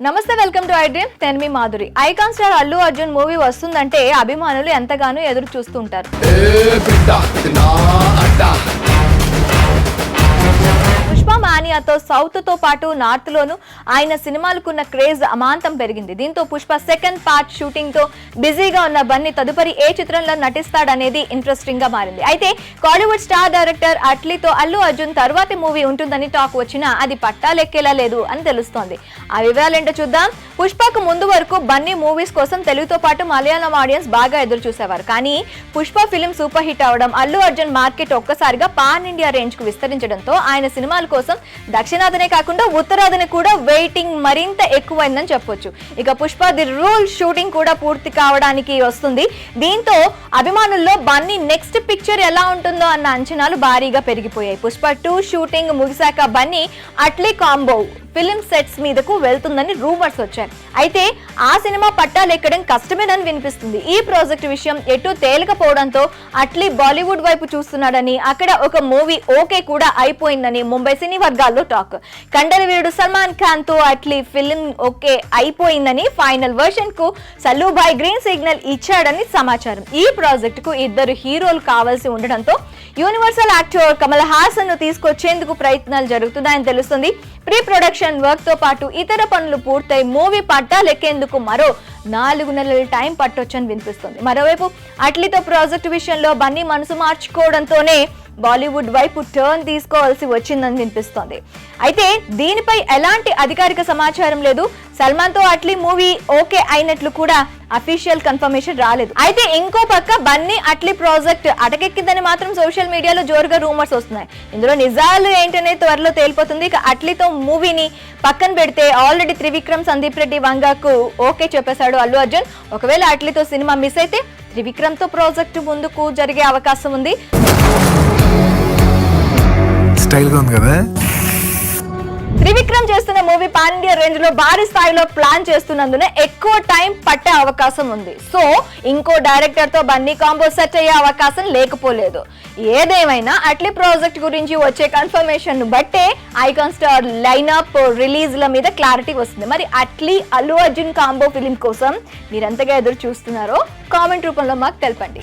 నమస్తే, welcome to I dream. నేను మీ Madhuri. Icon star Allu Arjun movie వస్తుందంటే అభిమానులు ఎంతగానో ఎదురు చూస్తుంటారు. పుష్ప మానియాతో సౌత్ తో పాటు నార్త్ లోను ఆయన సినిమాలకున్న క్రేజ్ అమాంతం పెరిగింది. దీంతో పుష్ప సెకండ్ పార్ట్ షూటింగ్ తో బిజీగా ఉన్న బన్నీ తదుపరి ఏ చిత్రంలో నటిస్తాడనేది ఇంట్రెస్టింగ్ గా మారింది. అయితే కాలీవుడ్ స్టార్ డైరెక్టర్ అట్లీతో అల్లు అర్జున్ తర్వాతి మూవీ ఉంటుందని టాక్ వచ్చినా అది పట్టాలెక్కేలా లేదు అని తెలుస్తోంది. ఆ వివరాలేంటో చూద్దాం. పుష్పకు ముందు వరకు బన్నీ మూవీస్ కోసం తెలుగుతో పాటు మలయాళం ఆడియన్స్ బాగా ఎదురు చూసేవారు. కానీ పుష్ప ఫిలిం సూపర్ హిట్ అవడం, అల్లు అర్జున్ మార్కెట్ ఒక్కసారిగా పాన్ ఇండియా రేంజ్ కు విస్తరించడంతో ఆయన సినిమాల కోసం దక్షిణాదినే కాకుండా ఉత్తరాదిని కూడా వెయిటింగ్ మరింత ఎక్కువైందని చెప్పొచ్చు. ఇక పుష్ప ది రూల్ షూటింగ్ కూడా పూర్తి కావడానికి వస్తుంది. దీంతో అభిమానుల్లో బన్నీ నెక్స్ట్ పిక్చర్ ఎలా ఉంటుందో అన్న అంచనాలు భారీగా పెరిగిపోయాయి. పుష్ప 2 షూటింగ్ ముగిశాక Bunny Atlee combo film sets మీదకు వెళ్తుందని రూమర్స్ వచ్చాయి. అయితే ఆ సినిమా పట్టాలెక్కడం కష్టమేనని వినిపిస్తుంది. ఈ ప్రాజెక్ట్ విషయం ఎటు తేలికపోవడంతో అట్లీ బాలీవుడ్ వైపు చూస్తున్నాడని, అక్కడ ఒక మూవీ ఓకే కూడా అయిపోయిందని ముంబై సినీ వర్గాల్లో టాక్. కండల వీరుడు సల్మాన్ ఖాన్ తో అట్లీ ఫిలిం ఓకే అయిపోయిందని, ఫైనల్ వర్షన్ కు సల్లూభాయ్ గ్రీన్ సిగ్నల్ ఇచ్చాడని సమాచారం. ఈ ప్రాజెక్ట్ కు 2 హీరోలు కావాల్సి ఉండడంతో యూనివర్సల్ యాక్టర్ కమల్ హాసన్ ను తీసుకొచ్చేందుకు ప్రయత్నాలు జరుగుతున్నాయని తెలుస్తుంది. ప్రీ ప్రొడక్షన్ వర్క్ తో పాటు ఇతర పనులు పూర్తయి మూవీ పట్టాలెక్కేందుకు మరో 4 నెలల టైం పట్టొచ్చని వినిపిస్తుంది. మరోవైపు అట్లీతో ప్రాజెక్టు విషయంలో బన్నీ మనసు మార్చుకోవడంతోనే బాలీవుడ్ వైపు టర్న్ తీసుకోవాల్సి వచ్చిందని వినిపిస్తోంది. అయితే దీనిపై ఎలాంటి అధికారిక సమాచారం లేదు. సల్మాన్ తో అట్లీ మూవీ ఓకే అయినట్లు కూడా అఫీషియల్ కన్ఫర్మేషన్ రాలేదు. అయితే ఇంకో పక్క బన్నీ అట్లీ ప్రాజెక్ట్ అటకెక్కిందని మాత్రం సోషల్ మీడియాలో జోరుగా రూమర్స్ వస్తున్నాయి. ఇందులో నిజాలు ఏంటనే త్వరలో తేలిపోతుంది. ఇక అట్లీతో మూవీని పక్కన పెడితే ఆల్రెడీ త్రివిక్రమ్, సందీప్ రెడ్డి వంగకు ఓకే చెప్పేశాడు అల్లు అర్జున్. ఒకవేళ అట్లీతో సినిమా మిస్ అయితే త్రివిక్రమ్ తో ప్రాజెక్టు ముందుకు జరిగే అవకాశం ఉంది. స్టైల్గా ఉంది కదా. త్రివిక్రమ్ చేస్తున్న మూవీ పాన్ ఇండియా రేంజ్ లో భారీ స్థాయిలో ప్లాన్ చేస్తున్నందున ఎక్కువ టైం పట్టే అవకాశం ఉంది. సో ఇంకో డైరెక్టర్ తో బన్నీ కాంబో సెట్ అయ్యే అవకాశం లేకపోలేదు. ఏదేమైనా అట్లీ ప్రాజెక్ట్ గురించి వచ్చే కన్ఫర్మేషన్ ను బట్టే ఐకాన్ స్టార్ లైనప్ రిలీజ్ ల మీద క్లారిటీ వస్తుంది. మరి అట్లీ అల్లు అర్జున్ కాంబో ఫిలిం కోసం మీరెంతగా ఎదురు చూస్తున్నారో కామెంట్ రూపంలో మాకు తెలపండి.